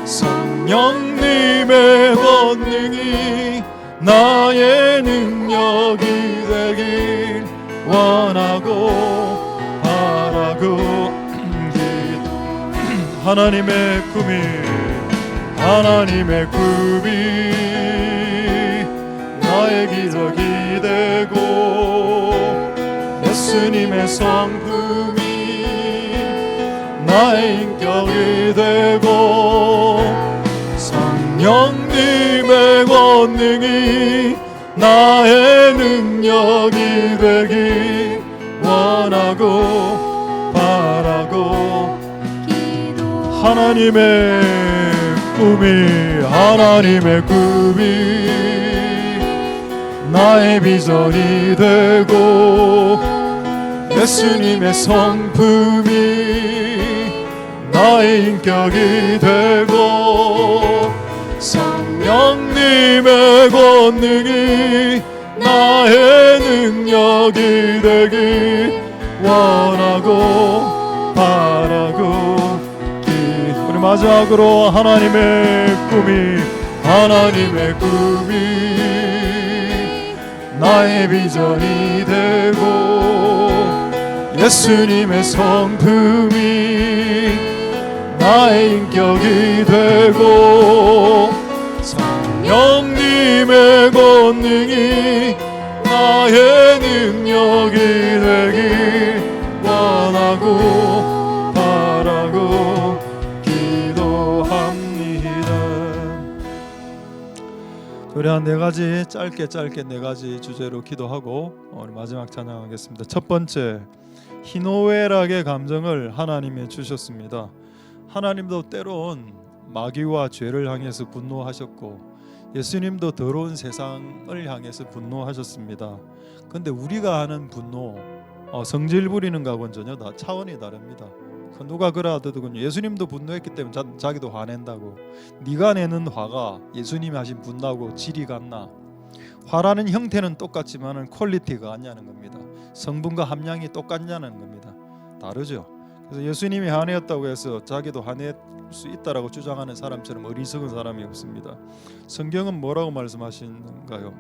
성령님의 권능이 나의 능력이 되길 원하고 바라고. 하나님의 꿈이 나의 기적이 되고 예수님의 성품이 나의 인격이 되고 성령님의 권능이 나의 능력이 되기 원하고 바라고 하나님의 꿈이 나의 비전이 되고 예수님의 성품이 나의 인격이 되고 성령님의 권능이 나의 능력이 되기 원하고 바라고 우리 마지막으로 하나님의 꿈이 나의 비전이 되고 예수님의 성품이 나의 인격이 되고 성령님의 권능이 나의 능력이 되기 원하고 바라고 기도합니다. 우리 한 네 가지 짧게 네 가지 주제로 기도하고 우리 마지막 찬양하겠습니다. 첫 번째, 희노애락의 감정을 하나님이 주셨습니다. 하나님도 때론 마귀와 죄를 향해서 분노하셨고 예수님도 더러운 세상을 향해서 분노하셨습니다. 그런데 우리가 하는 분노, 성질 부리는 거하고는 전혀 차원이 다릅니다. 누가 그러하더군요. 예수님도 분노했기 때문에 자기도 화낸다고. 네가 내는 화가 예수님이 하신 분노하고 질이 같나? 화라는 형태는 똑같지만 퀄리티가 같냐는 겁니다. 성분과 함량이 똑같냐는 겁니다. 다르죠. 그래서 예수님이 화내었다고 해서 자기도 화낼 수 있다라고 주장하는 사람처럼 어리석은 사람이 없습니다. 성경은 뭐라고 말씀하시는가요?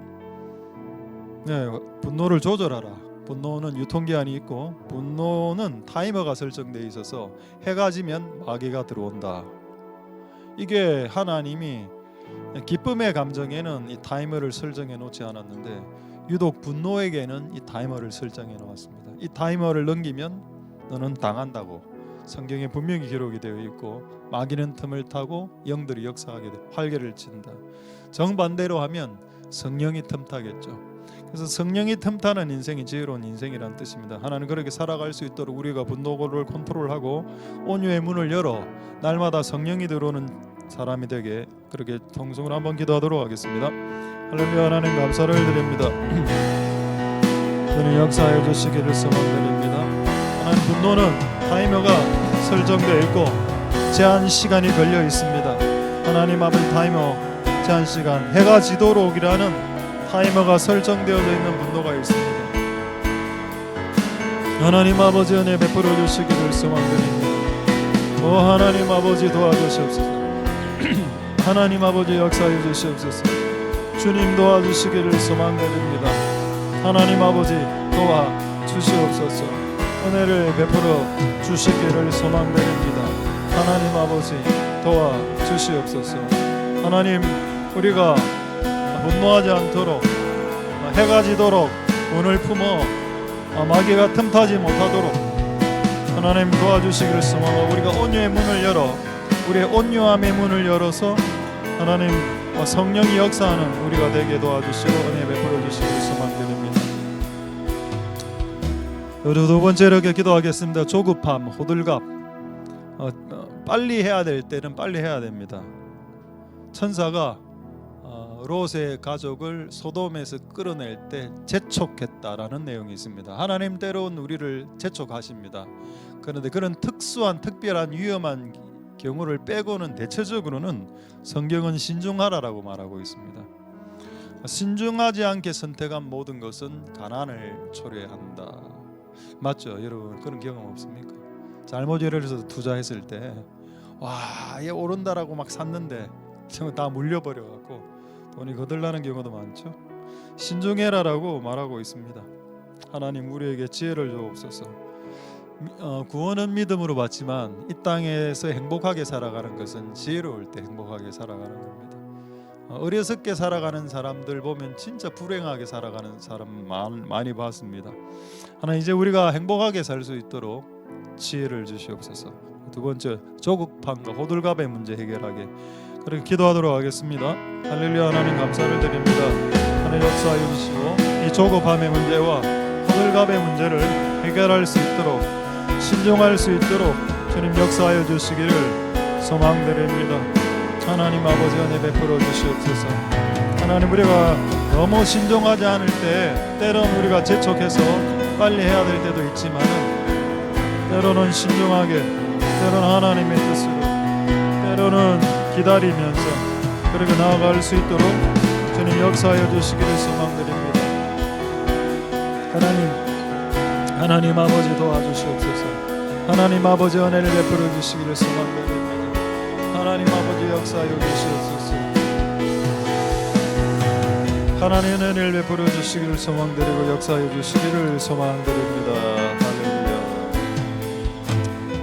네, 분노를 조절하라. 분노는 유통기한이 있고 분노는 타이머가 설정되어 있어서 해가 지면 마귀가 들어온다. 이게 하나님이 기쁨의 감정에는 이 타이머를 설정해 놓지 않았는데 유독 분노에게는 이 타이머를 설정해 놓았습니다. 이 타이머를 넘기면 너는 당한다고 성경에 분명히 기록이 되어 있고 마귀는 틈을 타고 영들이 역사하게 돼 활개를 친다. 정반대로 하면 성령이 틈타겠죠. 그래서 성령이 틈타는 인생이 지혜로운 인생이라는 뜻입니다. 하나는 그렇게 살아갈 수 있도록 우리가 분노를 컨트롤하고 온유의 문을 열어 날마다 성령이 들어오는 사람이 되게 그렇게 통성으로 한번 기도하도록 하겠습니다. 할렐루야. 하나님 감사를 드립니다. 주님 역사해 주시기를 소망드립니다. 하나님 분노는 타이머가 설정되어 있고 제한 시간이 걸려 있습니다. 하나님 아버지 타이머 제한 시간 해가 지도록이라는 타이머가 설정되어져 있는 분노가 있습니다. 하나님 아버지 은혜 베풀어 주시기를 소망드립니다. 오 하나님 아버지 도와주시옵소서. 하나님 아버지 역사해 주시옵소서. 주님 도와주시기를 소망드립니다. 하나님 아버지 도와주시옵소서. 은혜를 베풀어 주시기를 소망드립니다. 하나님 아버지 도와주시옵소서. 하나님 우리가 분노하지 않도록 해가 지도록 문을 품어 마귀가 틈타지 못하도록 하나님 도와주시기를 소망하고 우리가 온유의 문을 열어 우리의 온유함의 문을 열어서 하나님 성령이 역사하는 우리가 되게 도와주시고 은혜 베풀어 주시기를 소망드립니다. 두 번째로 기도하겠습니다. 조급함, 호들갑. 빨리 해야 될 때는 빨리 해야 됩니다. 천사가 롯의 가족을 소돔에서 끌어낼 때 재촉했다라는 내용이 있습니다. 하나님 때로는 우리를 재촉하십니다. 그런데 그런 특별한 위험한 경우를 빼고는 대체적으로는 성경은 신중하라라고 말하고 있습니다. 신중하지 않게 선택한 모든 것은 가난을 초래한다. 맞죠, 여러분? 그런 경험 없습니까? 잘못 예를 들어서 투자했을 때 와, 얘 오른다라고 막 샀는데 다 물려버려 갖고 돈이 거들나는 경우도 많죠. 신중해라라고 말하고 있습니다. 하나님 우리에게 지혜를 주옵소서. 구원은 믿음으로 받지만 이 땅에서 행복하게 살아가는 것은 지혜로울 때 행복하게 살아가는 겁니다. 어리석게 살아가는 사람들 보면 진짜 불행하게 살아가는 사람 많이 봤습니다. 하나님, 이제 우리가 행복하게 살 수 있도록 지혜를 주시옵소서. 두 번째, 조급함과 호들갑의 문제 해결하게 그렇게 기도하도록 하겠습니다. 할렐루야. 하나님 감사를 드립니다. 하나님 역사하여 주시고 이 조급함의 문제와 호들갑의 문제를 해결할 수 있도록, 신중할 수 있도록 주님 역사하여 주시기를 소망드립니다. 하나님 아버지 은혜 베풀어 주시옵소서. 하나님, 우리가 너무 신중하지 않을 때 때론 우리가 재촉해서 빨리 해야 될 때도 있지만 때로는 신중하게, 때로는 하나님의 뜻으로, 때로는 기다리면서 그렇게 나아갈 수 있도록 주님 역사하여 주시기를 소망드립니다. 하나님 아버지 도와주시옵소서. 하나님 아버지 은혜를 베풀어 주시기를 소망드립니다. 하나님 아버지 역사하여 주시옵소서. 하나님 은혜를 베풀어 주시기를 소망드리고 역사하여 주시기를 소망드립니다. 할렐루야.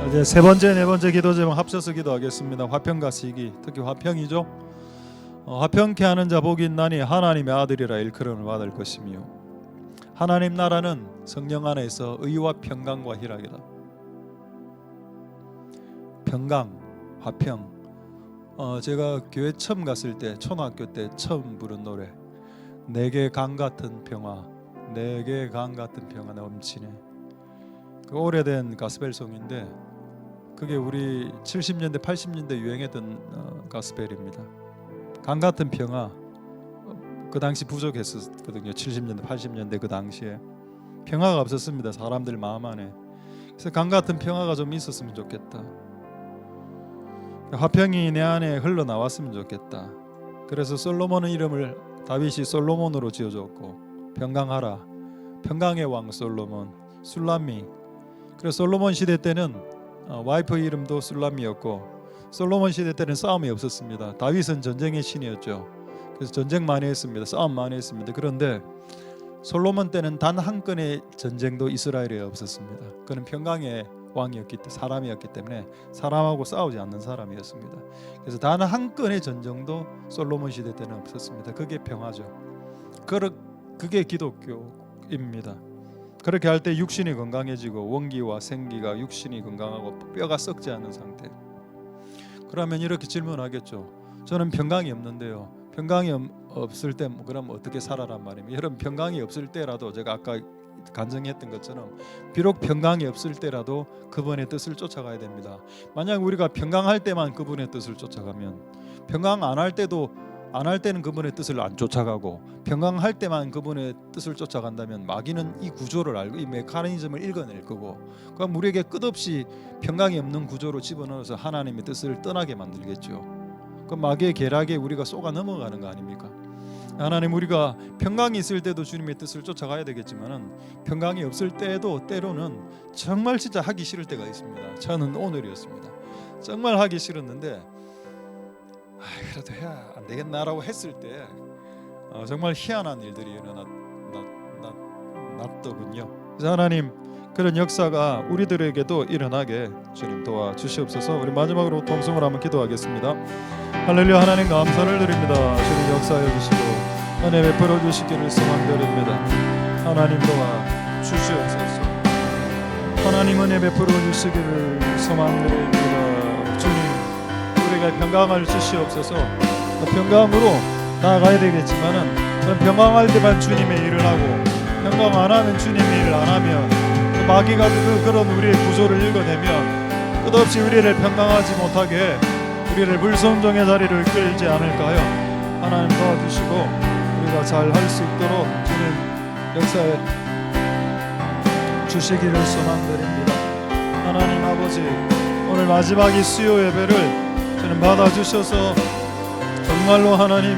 이제 세 번째, 네 번째 기도 제목 합쳐서 기도하겠습니다. 화평과 시기, 특히 화평이죠. 화평케 하는 자 복이 있나니 하나님의 아들이라 일컬음을 받을 것이며, 하나님 나라는 성령 안에서 의와 평강과 희락이다. 평강, 화평. 제가 교회 처음 갔을 때, 초등학교 때 처음 부른 노래, 내게 강 같은 평화, 내게 강 같은 평화 넘치네. 그 오래된 가스펠송인데 그게 우리 70년대 80년대 유행했던 가스펠입니다. 강 같은 평화, 그 당시 부족했었거든요. 70년대 80년대 그 당시에 평화가 없었습니다. 사람들 마음 안에. 그래서 강 같은 평화가 좀 있었으면 좋겠다. 화평이 내 안에 흘러나왔으면 좋겠다. 그래서 솔로몬의 이름을 다윗이 솔로몬으로 지어줬고, 평강하라, 평강의 왕 솔로몬, 술람미. 그래서 솔로몬 시대 때는 와이프 이름도 술람미였고, 솔로몬 시대 때는 싸움이 없었습니다. 다윗은 전쟁의 신이었죠. 그래서 전쟁 많이 했습니다. 싸움 많이 했습니다. 그런데 솔로몬 때는 단 한 건의 전쟁도 이스라엘에 없었습니다. 그는 평강의 왕이었기 때문에, 사람이었기 때문에 사람하고 싸우지 않는 사람이었습니다. 그래서 단 한 건의 전쟁도 솔로몬 시대 때는 없었습니다. 그게 평화죠. 그게 기독교입니다. 그렇게 할 때 육신이 건강해지고 원기와 생기가, 육신이 건강하고 뼈가 썩지 않는 상태. 그러면 이렇게 질문하겠죠. 저는 평강이 없는데요. 평강이 없을 때 그럼 어떻게 살아란 말입니까? 여러분, 평강이 없을 때라도 제가 아까 간증했던 것처럼 비록 평강이 없을 때라도 그분의 뜻을 쫓아가야 됩니다. 만약 우리가 평강할 때만 그분의 뜻을 쫓아가면, 평강 안 할 때는 그분의 뜻을 안 쫓아가고, 평강할 때만 그분의 뜻을 쫓아간다면 마귀는 이 구조를 알고 이 메커니즘을 읽어낼 거고, 그럼 우리에게 끝없이 평강이 없는 구조로 집어넣어서 하나님의 뜻을 떠나게 만들겠죠. 그럼 마귀의 계략에 우리가 쏘가 넘어가는 거 아닙니까? 하나님, 우리가 평강이 있을 때도 주님의 뜻을 쫓아가야 되겠지만은 평강이 없을 때에도 때로는 정말 진짜 하기 싫을 때가 있습니다. 저는 오늘이었습니다. 정말 하기 싫었는데 그래도 해야 안 되겠나라고 했을 때 정말 희한한 일들이 일어났더군요. 그래서 하나님, 그런 역사가 우리들에게도 일어나게 주님 도와주시옵소서. 우리 마지막으로 통성을 한번 기도하겠습니다. 할렐루야. 하나님 감사를 드립니다. 주님 역사해 주시고 은혜 베풀어 주시기를 소망드립니다. 하나님 도와주시옵소서. 하나님 은혜 베풀어 주시기를 소망드립니다. 주님, 우리가 평강을 주시옵소서. 평강으로 나아가야 되겠지만은 평강할 때만 주님의 일을 하고, 평강 안 하면 주님의 일을 안 하면 마귀가 그런 우리의 구조를 읽어내면 끝없이 우리를 평강하지 못하게 우리를 불순종의 자리를 끌지 않을까요? 하나님 도와주시고 우리가 잘 할 수 있도록 주님 역사에 주시기를 소망드립니다. 하나님 아버지, 오늘 마지막 이 수요 예배를 주님 받아주셔서 정말로 하나님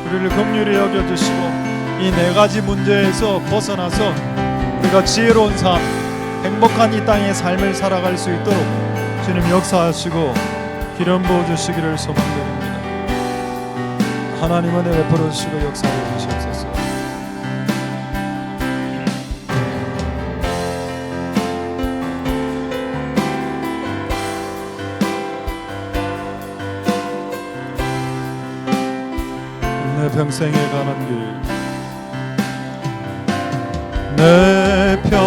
우리를 긍휼히 여겨주시고 이 네 가지 문제에서 벗어나서 우리가 지혜로운 삶, 행복한 이 땅의 삶을 살아갈 수 있도록 주님 역사하시고 기름 부어주시기를 소망드립니다. 하나님 은혜 베풀어 주시고 역사해 주시옵소서. 내 평생에 가는 길, 내 평생에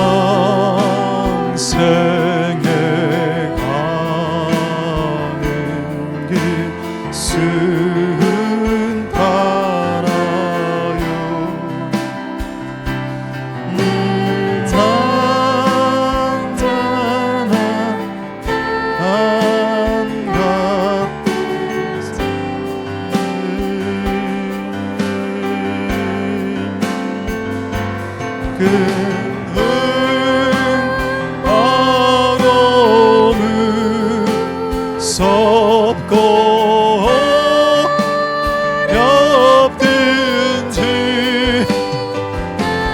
가는 길 순탄하여 단단한 바람은 섭고 렵든지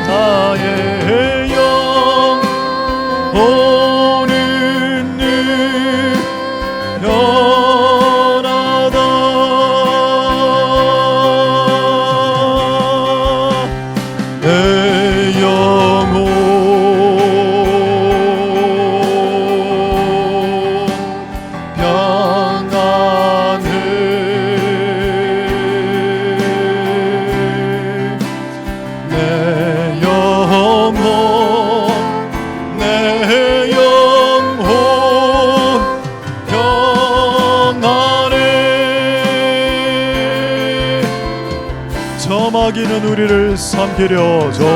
나의 영혼은 변하다. 내 영혼 평안해. 내 영혼 평안해. 저마귀는 우리를 삼키려 저마귀는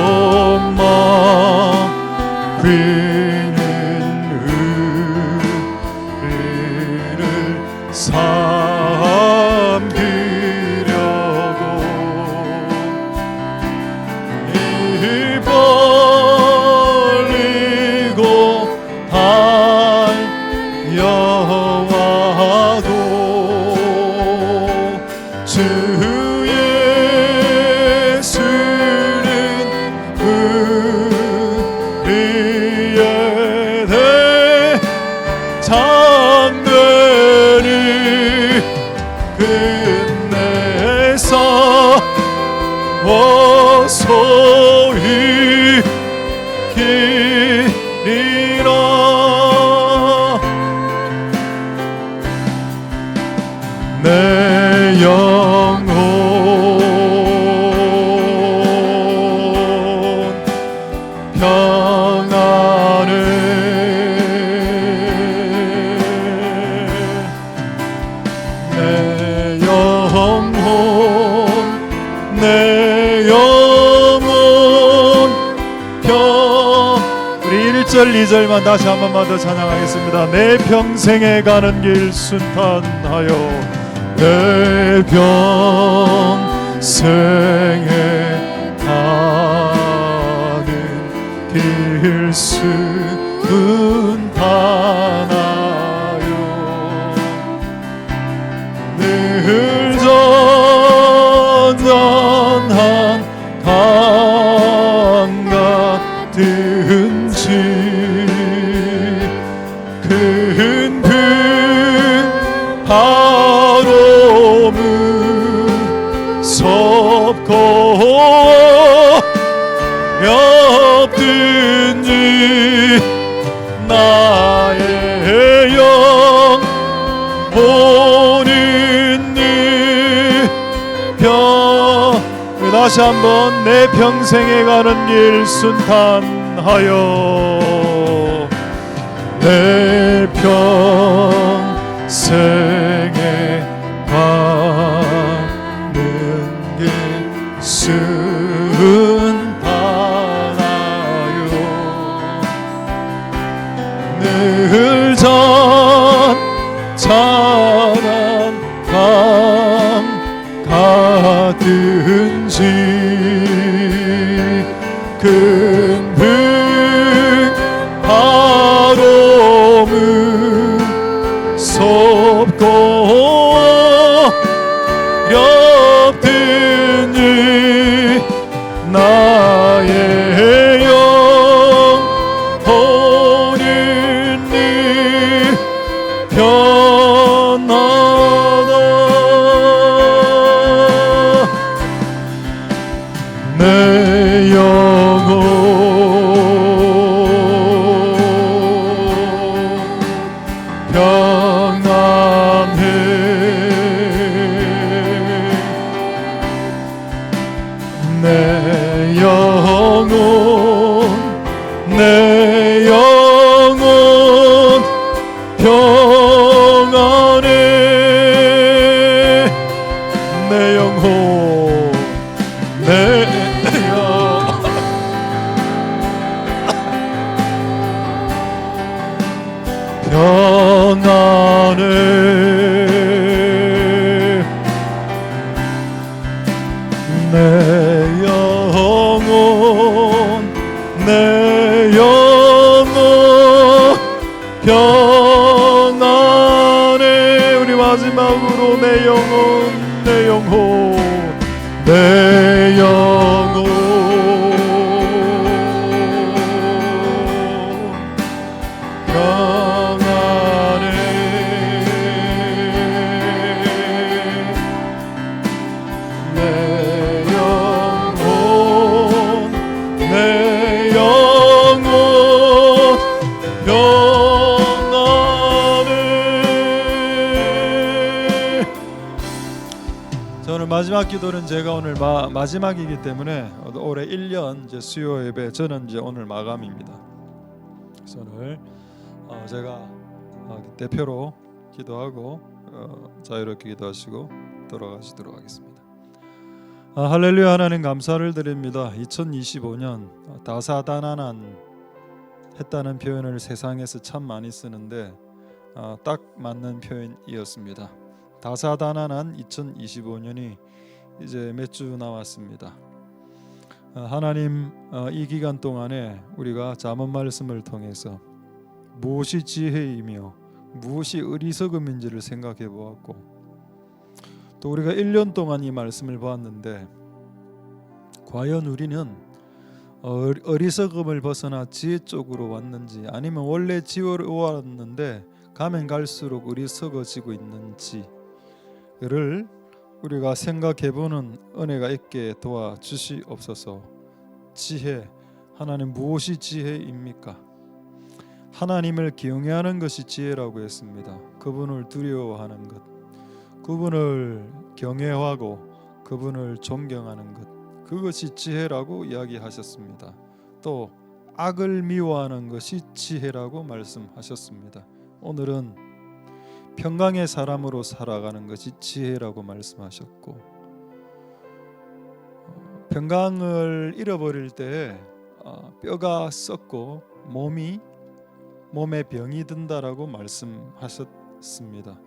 우리를 삼키려고 입 벌리고 달려와도 주 예수는 우리의 대장되니 끝내서 어서히 기리라. 내 영혼 평안해. 내 영혼 우리 1절 2절만 다시 한 번만 더 찬양하겠습니다. 내 평생에 가는 길 순탄하여 내 평생에 가는 길 순탄하여 늘 전전한 강 같은지 큰 바람은 섭고 렵든지 나의 영혼은 다시 한번 내 평생에 가는 길 순탄하여 내 평생에 가는 길 순탄하여 늘 찬찬한 강 가든지 큰 바람은 섭고 렵든지 나의 영혼은 변하다. 내 영혼 내 영혼 내 영혼 내 영혼 평안해 내 영혼 내 영혼 평안해. 저는 마지막 기도는 제가 오늘 마지막이기 때문에 올해 1년 이제 수요 예배 저는 이제 오늘 마감입니다. 그래서 오늘 제가 대표로 기도하고 자유롭게 기도하시고 돌아가시도록 하겠습니다. 할렐루야. 하나님 감사를 드립니다. 2025년 다사다난한 했다는 표현을 세상에서 참 많이 쓰는데 딱 맞는 표현이었습니다. 다사다난한 2025년이 이제 몇 주 남았습니다. 하나님 이 기간 동안에 우리가 잠언 말씀을 통해서 무엇이 지혜이며 무엇이 어리석음인지를 생각해 보았고, 또 우리가 1년 동안 이 말씀을 보았는데 과연 우리는 어리석음을 벗어나 지혜 쪽으로 왔는지, 아니면 원래 지혜로 왔는데 가면 갈수록 어리석어지고 있는지를 우리가 생각해보는 은혜가 있게 도와주시옵소서. 지혜, 하나님 무엇이 지혜입니까? 하나님을 경외하는 것이 지혜라고 했습니다. 그분을 두려워하는 것, 그분을 경외하고 그분을 존경하는 것, 그것이 지혜라고 이야기하셨습니다. 또 악을 미워하는 것이 지혜라고 말씀하셨습니다. 오늘은 평강의 사람으로 살아가는 것이 지혜라고 말씀하셨고, 평강을 잃어버릴 때 뼈가 썩고 몸에 병이 든다라고 말씀하셨습니다.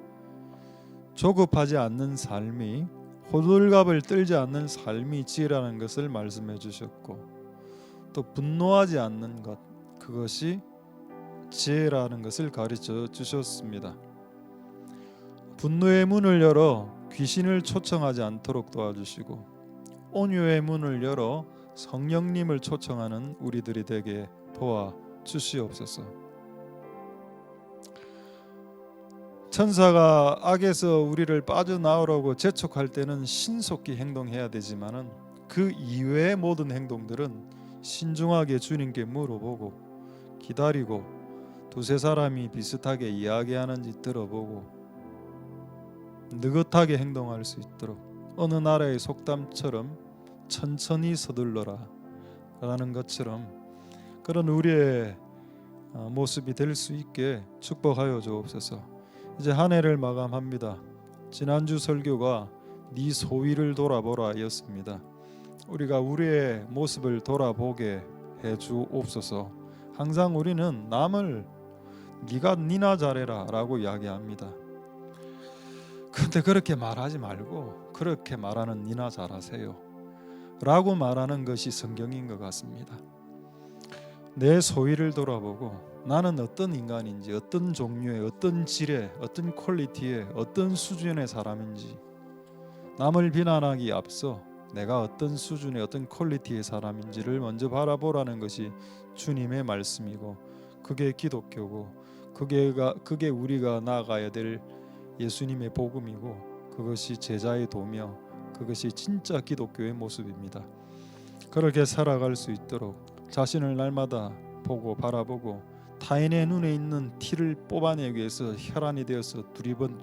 조급하지 않는 삶이, 호들갑을 떨지 않는 삶이 지혜라는 것을 말씀해 주셨고, 또 분노하지 않는 것, 그것이 지혜라는 것을 가르쳐 주셨습니다. 분노의 문을 열어 귀신을 초청하지 않도록 도와주시고, 온유의 문을 열어 성령님을 초청하는 우리들이 되게 도와주시옵소서. 천사가 악에서 우리를 빠져나오라고 재촉할 때는 신속히 행동해야 되지만은 그 이외의 모든 행동들은 신중하게 주님께 물어보고 기다리고 두세 사람이 비슷하게 이야기하는지 들어보고 느긋하게 행동할 수 있도록, 어느 나라의 속담처럼 천천히 서둘러라 라는 것처럼 그런 우리의 모습이 될 수 있게 축복하여 주옵소서. 이제 한 해를 마감합니다. 지난주 설교가 네 소위를 돌아보라 였습니다. 우리가 우리의 모습을 돌아보게 해 주옵소서. 항상 우리는 남을 네가 니나 잘해라 라고 이야기합니다. 근데 그렇게 말하지 말고 그렇게 말하는 니나 잘하세요 라고 말하는 것이 성경인 것 같습니다. 내 소위를 돌아보고 나는 어떤 인간인지, 어떤 종류의, 어떤 질의, 어떤 퀄리티의, 어떤 수준의 사람인지, 남을 비난하기 앞서 내가 어떤 수준의, 어떤 퀄리티의 사람인지를 먼저 바라보라는 것이 주님의 말씀이고, 그게 기독교고, 그게 우리가 나아가야 될 예수님의 복음이고, 그것이 제자의 도며 그것이 진짜 기독교의 모습입니다. 그렇게 살아갈 수 있도록 자신을 날마다 보고 바라보고 타인의 눈에 있는 티를 뽑아내기 위해서 혈안이 되어서 두리번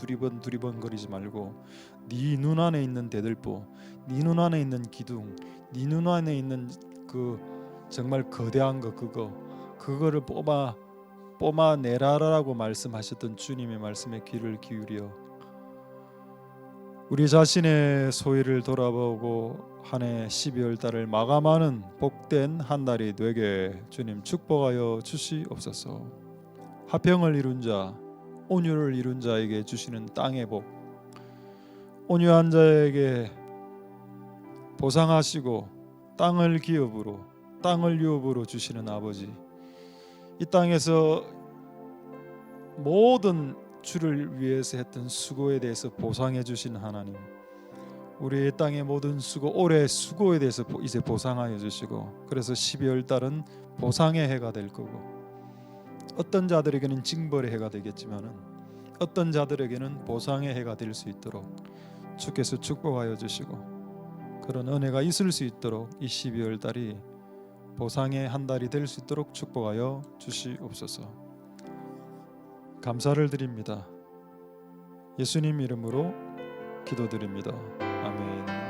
거리지 말고, 네 눈 안에 있는 대들보, 네 눈 안에 있는 기둥, 네 눈 안에 있는 그 정말 거대한 거, 그거를 뽑아내라라고 말씀하셨던 주님의 말씀에 귀를 기울여 우리 자신의 소위를 돌아보고 한 해 12월 달을 마감하는 복된 한 달이 되게 주님 축복하여 주시옵소서. 화평을 이룬 자, 온유를 이룬 자에게 주시는 땅의 복, 온유한 자에게 보상하시고 땅을 기업으로, 땅을 유업으로 주시는 아버지, 이 땅에서 모든 주를 위해서 했던 수고에 대해서 보상해 주신 하나님, 우리의 땅의 모든 수고, 올해 수고에 대해서 이제 보상하여 주시고, 그래서 12월 달은 보상의 해가 될 거고, 어떤 자들에게는 징벌의 해가 되겠지만은 어떤 자들에게는 보상의 해가 될 수 있도록 주께서 축복하여 주시고, 그런 은혜가 있을 수 있도록 이 12월 달이 보상의 한 달이 될 수 있도록 축복하여 주시옵소서. 감사를 드립니다. 예수님 이름으로 기도드립니다. 아멘.